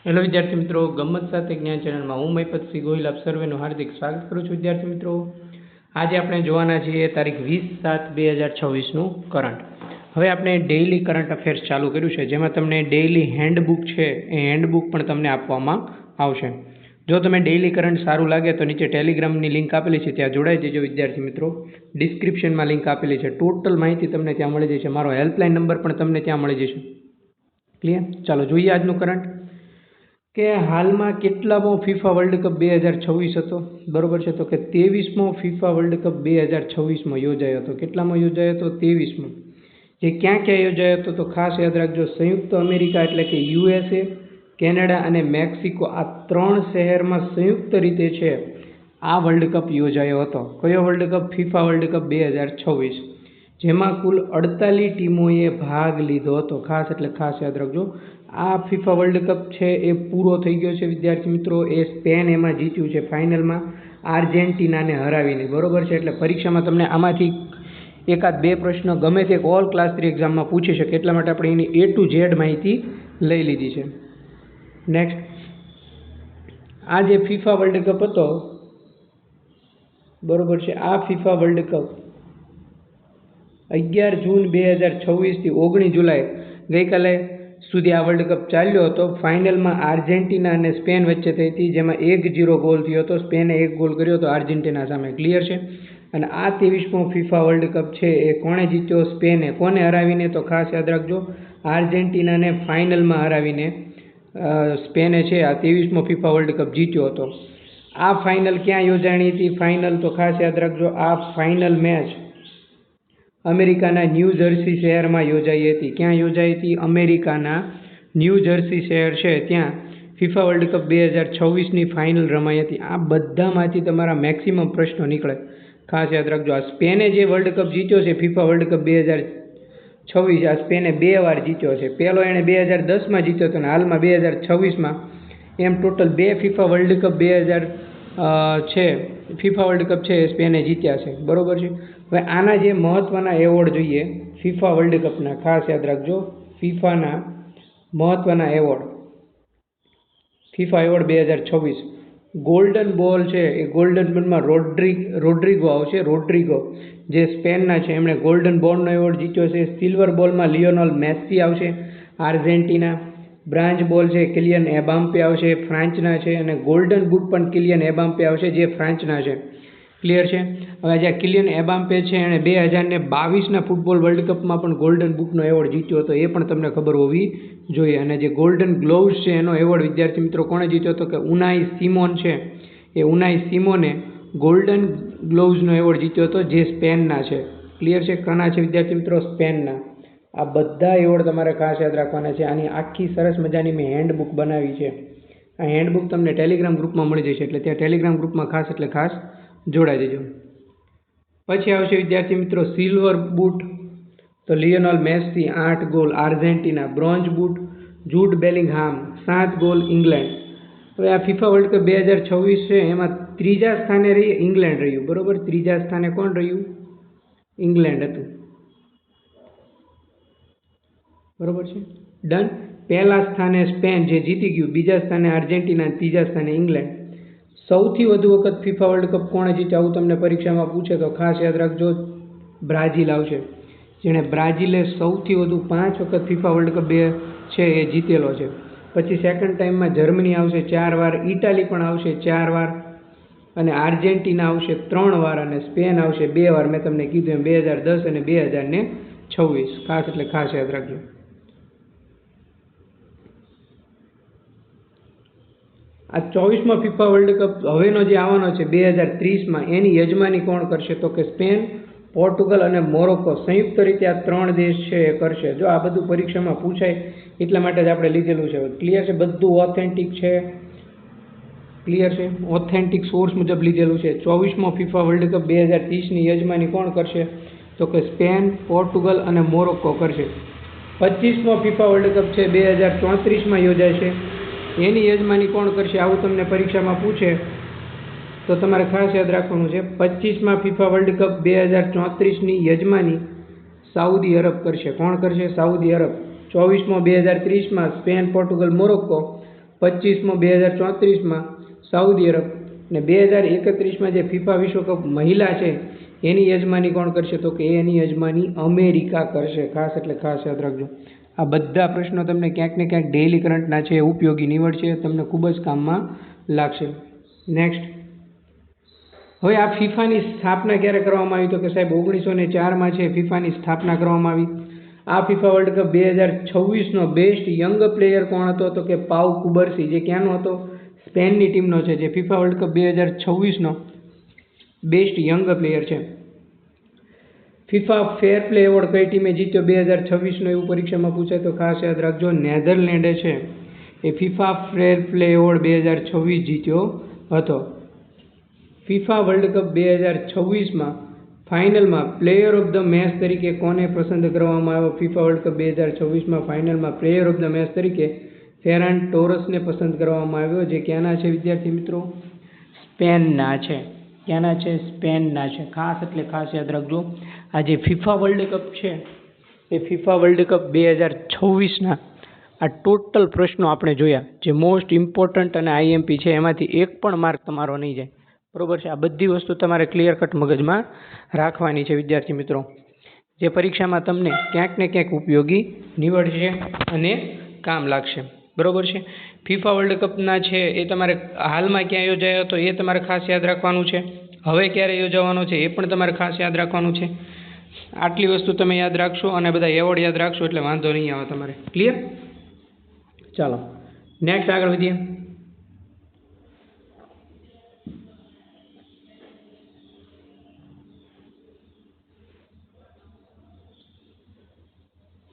Hello વિદ્યાર્થી મિત્રો, ગમ્મત સાથે જ્ઞાન ચેનલમાં હું મહિપતસિંહ ગોહિલ આપ સર્વેનું હાર્દિક સ્વાગત કરું છું. વિદ્યાર્થી મિત્રો, આજે આપણે જોવાના છીએ તારીખ 20/7/2026નું કરંટ. હવે આપણે ડેઇલી કરંટ અફેર્સ ચાલુ કર્યું છે, જેમાં તમને ડેઇલી હેન્ડબુક છે એ હેન્ડબુક પણ તમને આપવામાં આવશે. જો તમે ડેઇલી કરંટ સારું લાગે તો નીચે ટેલિગ્રામની લિંક આપેલી છે, ત્યાં જોડાઈ જજો વિદ્યાર્થી મિત્રો. ડિસ્ક્રિપ્શનમાં લિંક આપેલી છે, ટોટલ માહિતી તમને ત્યાં મળી જશે. મારો હેલ્પલાઇન નંબર પણ તમને ત્યાં મળી જશે. ક્લિયર? ચાલો જોઈએ આજનું કરંટ કે હાલમાં કેટલામો ફિફા વર્લ્ડ કપ 2026 હતો. બરોબર છે, તો કે 23મો ફિફા વર્લ્ડ કપ 2026માં યોજાયો હતો. કેટલામાં યોજાયો હતો? 23માં. જે ક્યાં ક્યાં યોજાયો હતો તો ખાસ યાદ રાખજો, સંયુક્ત અમેરિકા એટલે કે USA, કેનેડા અને મેક્સિકો, આ 3 શહેરમાં સંયુક્ત રીતે છે આ વર્લ્ડ કપ યોજાયો હતો. કયો world Cup? FIFA world cup 2026, જેમાં કુલ 48 ટીમોએ ભાગ લીધો હતો. ખાસ એટલે ખાસ યાદ રાખજો, આ ફિફા વર્લ્ડ કપ છે એ પૂરો થઈ ગયો છે વિદ્યાર્થી મિત્રો. એ સ્પેન એમાં જીત્યું છે ફાઇનલમાં આર્જેન્ટિનાને હરાવીને. બરોબર છે, એટલે પરીક્ષામાં તમને આમાંથી એકાદ બે પ્રશ્ન ગમે તે ઓલ ક્લાસ 3 એક્ઝામમાં પૂછી શકે, એટલા માટે આપણે એની A to Z માહિતી લઈ લીધી છે. નેક્સ્ટ, આ જે ફિફા વર્લ્ડ કપ હતો, બરોબર છે, આ ફિફા વર્લ્ડ કપ 11 જૂન 2026 થી 19 જુલાઈ ગઈકાલે સુધી આ વર્લ્ડ કપ ચાલ્યો હતો. ફાઇનલમાં આર્જેન્ટિના અને સ્પેન વચ્ચે થઈ હતી, જેમાં 1-0 ગોલ થયો હતો. સ્પેને 1 ગોલ કર્યો હતો આર્જેન્ટિના સામે. ક્લિયર છે? અને આ 23મો ફિફા વર્લ્ડ કપ છે એ કોણે જીત્યો? સ્પેને. કોને હરાવીને? તો ખાસ યાદ રાખજો, આર્જેન્ટિનાને ફાઇનલમાં હરાવીને સ્પેને છે આ 23મો ફિફા વર્લ્ડ કપ જીત્યો હતો. આ ફાઇનલ ક્યાં યોજાણી હતી? ફાઇનલ તો ખાસ યાદ રાખજો, આ ફાઇનલ મેચ અમેરિકાના ન્યૂ જર્સી શહેરમાં યોજાઈ હતી. ક્યાં યોજાઈ હતી? અમેરિકાના ન્યૂ જર્સી શહેર છે ત્યાં ફિફા વર્લ્ડ કપ 2026ની ફાઇનલ રમાઈ હતી. આ બધામાંથી તમારા મેક્સિમમ પ્રશ્નો નીકળે. ખાસ યાદ રાખજો, આ સ્પેને જે વર્લ્ડ કપ જીત્યો છે ફિફા વર્લ્ડ કપ 2026, આ સ્પેને 2 વાર જીત્યો છે. પહેલો એણે 2010માં જીત્યો હતો અને હાલમાં 2026માં. એમ total 2 FIFA world Cup FIFA world Cup છે એ સ્પેને જીત્યા છે. બરોબર છે. હવે આના જે મહત્ત્વના એવોર્ડ જોઈએ ફિફા વર્લ્ડ કપના, ખાસ યાદ રાખજો, ફિફાના મહત્ત્વના એવોર્ડ, ફિફા એવોર્ડ 2026. ગોલ્ડન બોલ છે એ ગોલ્ડન બોલમાં રોડ્રિગો આવશે. રોડ્રિગો જે સ્પેનના છે એમણે ગોલ્ડન બોલનો એવોર્ડ જીત્યો છે. સિલ્વર બોલમાં લિયોનેલ મેસી આવશે, આર્જેન્ટિના. બ્રાન્જ બોલ છે કિલિયન એમ્બાપે આવશે, ફ્રાન્સના છે. અને ગોલ્ડન બૂટ પણ કિલિયન એમ્બાપે આવશે, જે ફ્રાન્સના છે. ક્લિયર છે? હવે જ્યાં કિલિયન એમ્બાપે છે એણે 2022ના ફૂટબોલ વર્લ્ડ કપમાં પણ ગોલ્ડન બૂટનો એવોર્ડ જીત્યો હતો, એ પણ તમને ખબર હોવી જોઈએ. અને જે ગોલ્ડન ગ્લોવ્સ છે એનો એવોર્ડ વિદ્યાર્થી મિત્રો કોણે જીત્યો હતો? કે ઉનાઈ સિમોન છે. એ ઉનાઈ સિમોને ગોલ્ડન ગ્લોવ્સનો એવોર્ડ જીત્યો હતો, જે સ્પેનના છે. ક્લિયર છે? કના છે વિદ્યાર્થી મિત્રો? સ્પેનના. આ બધા એવોર્ડ તમારે ખાસ યાદ રાખવાના છે. આની આખી સરસ મજાની મેં હેન્ડબુક બનાવી છે. આ હેન્ડબુક તમને ટેલિગ્રામ ગ્રુપમાં મળી જશે, એટલે ત્યાં ટેલિગ્રામ ગ્રુપમાં ખાસ એટલે ખાસ જોડાઈ દેજો. પછી આવશે વિદ્યાર્થી મિત્રો સિલ્વર બૂટ, તો Lionel Messi 8 goal Argentina. Bronze boot Jude Bellingham 7 goal England. હવે આ ફિફા વર્લ્ડ કપ 2026 છે એમાં ત્રીજા સ્થાને ઇંગ્લેન્ડ રહ્યું. બરોબર, ત્રીજા સ્થાને કોણ રહ્યું? ઇંગ્લેન્ડ હતું. બરોબર છે, ડન. પહેલા સ્થાને સ્પેન જે જીતી ગયું, બીજા સ્થાને આર્જેન્ટિના, ત્રીજા સ્થાને ઇંગ્લેન્ડ. સૌથી વધુ વખત ફિફા વર્લ્ડ કપ કોણે જીત્યો આવું તમને પરીક્ષામાં પૂછે તો ખાસ યાદ રાખજો, બ્રાઝિલ આવશે. જેણે બ્રાઝિલે સૌથી વધુ 5 વખત ફિફા વર્લ્ડ કપ છે એ જીતેલો છે. પછી સેકન્ડ ટાઈમમાં જર્મની આવશે 4 વાર, ઇટાલી પણ આવશે 4 વાર, અને આર્જેન્ટિના આવશે 3 વાર, અને સ્પેન આવશે 2 વાર. મેં તમને કીધું એમ 2010 અને 2026. ખાસ એટલે ખાસ યાદ રાખજો. આ 24મો ફિફા વર્લ્ડ કપ હવેનો જે આવવાનો છે 2030માં, એની યજમાની કોણ કરશે? તો કે સ્પેન, પોર્ટુગલ અને મોરોક્કો સંયુક્ત રીતે આ 3 દેશ છે એ કરશે. જો આ બધું પરીક્ષામાં પૂછાય એટલા માટે જ આપણે લીધેલું છે. ક્લિયર છે? બધું ઓથેન્ટિક છે. ક્લિયર છે? ઓથેન્ટિક સોર્સ મુજબ લીધેલું છે. 24મો ફિફા વર્લ્ડ કપ 2030ની યજમાની કોણ કરશે? તો કે સ્પેન, પોર્ટુગલ અને મોરોક્કો કરશે. 25મો ફિફા વર્લ્ડ કપ છે 2034માં યોજાશે, એની યજમાની કોણ કરશે આવું તમને પરીક્ષામાં પૂછે તો તમારે ખાસ યાદ રાખવાનું છે. 25મા ફિફા વર્લ્ડ કપ 2034ની યજમાની સાઉદી અરબ કરશે. કોણ કરશે? Saudi Arab. 24મો 2030માં સ્પેન, પોર્ટુગલ, મોરોક્કો. 25માં 2034માં સાઉદી અરબ અને 2031માં જે ફિફા વિશ્વકપ મહિલા છે એની યજમાની કોણ કરશે? તો કે એની યજમાની અમેરિકા કરશે. ખાસ એટલે ખાસ યાદ રાખજો. આ બધા પ્રશ્નો તમને ક્યાંક ને ક્યાંક ડેઇલી કરંટના છે, ઉપયોગી નીવડશે, તમને ખૂબ જ કામમાં લાગશે. નેક્સ્ટ, હવે આ ફિફાની સ્થાપના ક્યારે કરવામાં આવી? તો કે સાહેબ 1904માં છે ફિફાની સ્થાપના કરવામાં આવી. આ ફિફા વર્લ્ડ કપ 2026નો બેસ્ટ યંગ પ્લેયર કોણ હતો? તો કે પાઉ કુબરસી, જે ક્યાંનો હતો? સ્પેનની ટીમનો છે, જે ફિફા વર્લ્ડ કપ 2026નો બેસ્ટ યંગ પ્લેયર છે. ફિફા ફેર પ્લે એવોર્ડ કઈ ટીમે જીત્યો 2026નો? એવું પરીક્ષામાં પૂછાય તો ખાસ યાદ રાખજો, નેધરલેન્ડે છે એ ફિફા ફેર પ્લે એવોર્ડ 2026 જીત્યો હતો. ફિફા વર્લ્ડ કપ 2026માં ફાઇનલમાં પ્લેયર ઓફ ધ મેચ તરીકે કોને પસંદ કરવામાં આવ્યો? ફિફા વર્લ્ડ કપ 2026માં ફાઇનલમાં પ્લેયર ઓફ ધ મેચ તરીકે ફેરાન ટોરસને પસંદ કરવામાં આવ્યો, જે ક્યાંના છે વિદ્યાર્થી મિત્રો? સ્પેનના છે. ક્યાંના છે? સ્પેનના છે. ખાસ એટલે ખાસ યાદ રાખજો, આ જે ફિફા વર્લ્ડ કપ છે એ ફિફા વર્લ્ડ કપ 2026ના આ ટોટલ પ્રશ્નો આપણે જોયા, જે મોસ્ટ ઇમ્પોર્ટન્ટ અને આઈએમપી છે, એમાંથી એક પણ માર્ક તમારો નહીં જાય. બરોબર છે? આ બધી વસ્તુ તમારે ક્લિયર કટ મગજમાં રાખવાની છે વિદ્યાર્થી મિત્રો, જે પરીક્ષામાં તમને ક્યાંક ને ક્યાંક ઉપયોગી નીવડશે અને કામ લાગશે. બરોબર છે? ફિફા વર્લ્ડ કપના છે એ તમારે હાલમાં ક્યાં યોજાયો હતો એ તમારે ખાસ યાદ રાખવાનું છે. હવે ક્યારે યોજાવાનો છે એ પણ તમારે ખાસ યાદ રાખવાનું છે. આટલી વસ્તુ તમે યાદ રાખશો અને બધા એવોર્ડ યાદ રાખશો એટલે વાંધો નહીં આવે તમારે. ક્લિયર? ચાલો નેક્સ્ટ આગળ વધીએ.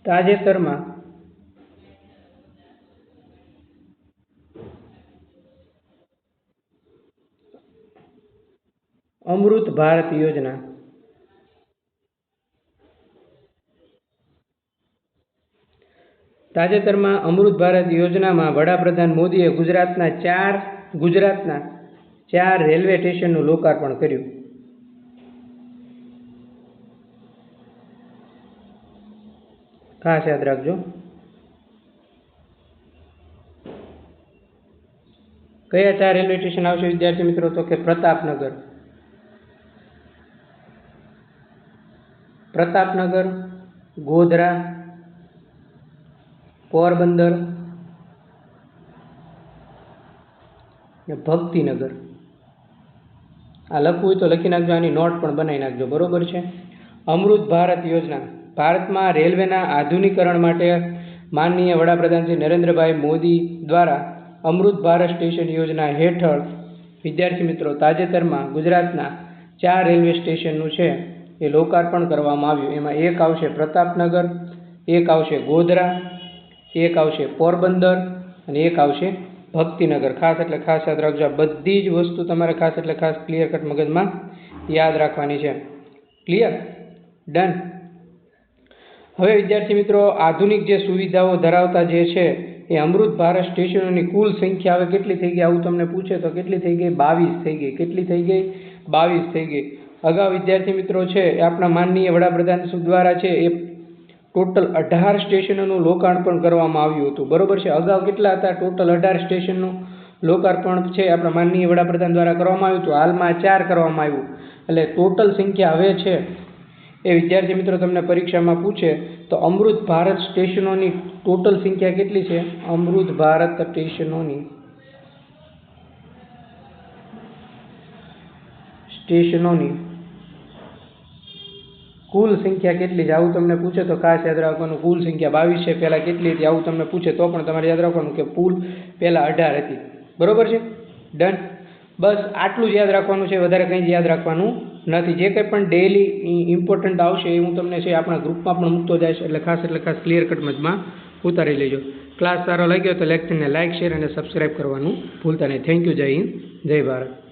તાજેતરમાં અમૃત ભારત યોજના અમૃત ભારત યોજનામાં વડાપ્રધાન મોદીએ ગુજરાતના ચાર રેલવે સ્ટેશનનું લોકાર્પણ કર્યું. ખાસ યાદ રાખજો. કયા 4 રેલવે સ્ટેશન આવશે વિદ્યાર્થી મિત્રો? તો કે પ્રતાપનગર, ગોધરા, પોરબંદર ને ભક્તિનગર. આ લખવું હોય તો લખી નાખજો, આની નોટ પણ બનાવી નાખજો. બરોબર છે? અમૃત ભારત યોજના ભારતમાં રેલવેના આધુનિકરણ માટે માનનીય વડાપ્રધાન શ્રી નરેન્દ્રભાઈ મોદી દ્વારા અમૃત ભારત સ્ટેશન યોજના હેઠળ વિદ્યાર્થી મિત્રો તાજેતરમાં ગુજરાતના 4 રેલવે સ્ટેશનનું છે એ લોકાર્પણ કરવામાં આવ્યું. એમાં એક આવશે પ્રતાપનગર, એક આવશે ગોધરા, એક આવશે પોરબંદર અને એક આવશે ભક્તિનગર. ખાસ એટલે ખાસ યાદ રાખજો. આ બધી જ વસ્તુ તમારે ખાસ એટલે ખાસ ક્લિયર કટ મગજમાં યાદ રાખવાની છે. ક્લિયર? ડન. હવે વિદ્યાર્થી મિત્રો આધુનિક જે સુવિધાઓ ધરાવતા જે છે એ અમૃત ભારત સ્ટેશનોની કુલ સંખ્યા હવે કેટલી થઈ ગઈ? આવું તમને પૂછે તો કેટલી થઈ ગઈ? 22 થઈ ગઈ. કેટલી થઈ ગઈ? 22 થઈ ગઈ. અગાઉ વિદ્યાર્થી મિત્રો છે એ આપણા માનનીય વડાપ્રધાન દ્વારા છે એ ટોટલ 18 સ્ટેશનોનું લોકાર્પણ કરવામાં આવ્યું હતું. બરોબર છે? અગાઉ કેટલા હતા? ટોટલ 18 સ્ટેશનનું લોકાર્પણ છે આપણા માનનીય વડાપ્રધાન દ્વારા કરવામાં આવ્યું હતું. હાલમાં 4 કરવામાં આવ્યું. એટલે ટોટલ સંખ્યા હવે છે એ વિદ્યાર્થી મિત્રો તમને પરીક્ષામાં પૂછે તો અમૃત ભારત સ્ટેશનોની ટોટલ સંખ્યા કેટલી છે? અમૃત ભારત સ્ટેશનોની કુલ સંખ્યા કેટલી છે આવું તમને પૂછે તો ખાસ યાદ રાખવાનું. કુલ સંખ્યા 22 છે. પહેલાં કેટલી હતી આવું તમને પૂછે તો પણ તમારે યાદ રાખવાનું કે કુલ પહેલાં 18 હતી. બરોબર છે? ડન. બસ આટલું જ યાદ રાખવાનું છે, વધારે કંઈ જ યાદ રાખવાનું નથી. જે કંઈ પણ ડેઇલી ઇમ્પોર્ટન્ટ આવશે એ હું તમને છે આપણા ગ્રુપમાં પણ મૂકતો જઈશ, એટલે ખાસ ક્લિયર કટ મતમાં ઉતારી લેજો. ક્લાસ સારો લાગ્યો તો લેક્ચરને લાઇક, શેર અને સબસ્ક્રાઈબ કરવાનું ભૂલતા નહીં. Thank you. જય હિન્દ, જય ભારત.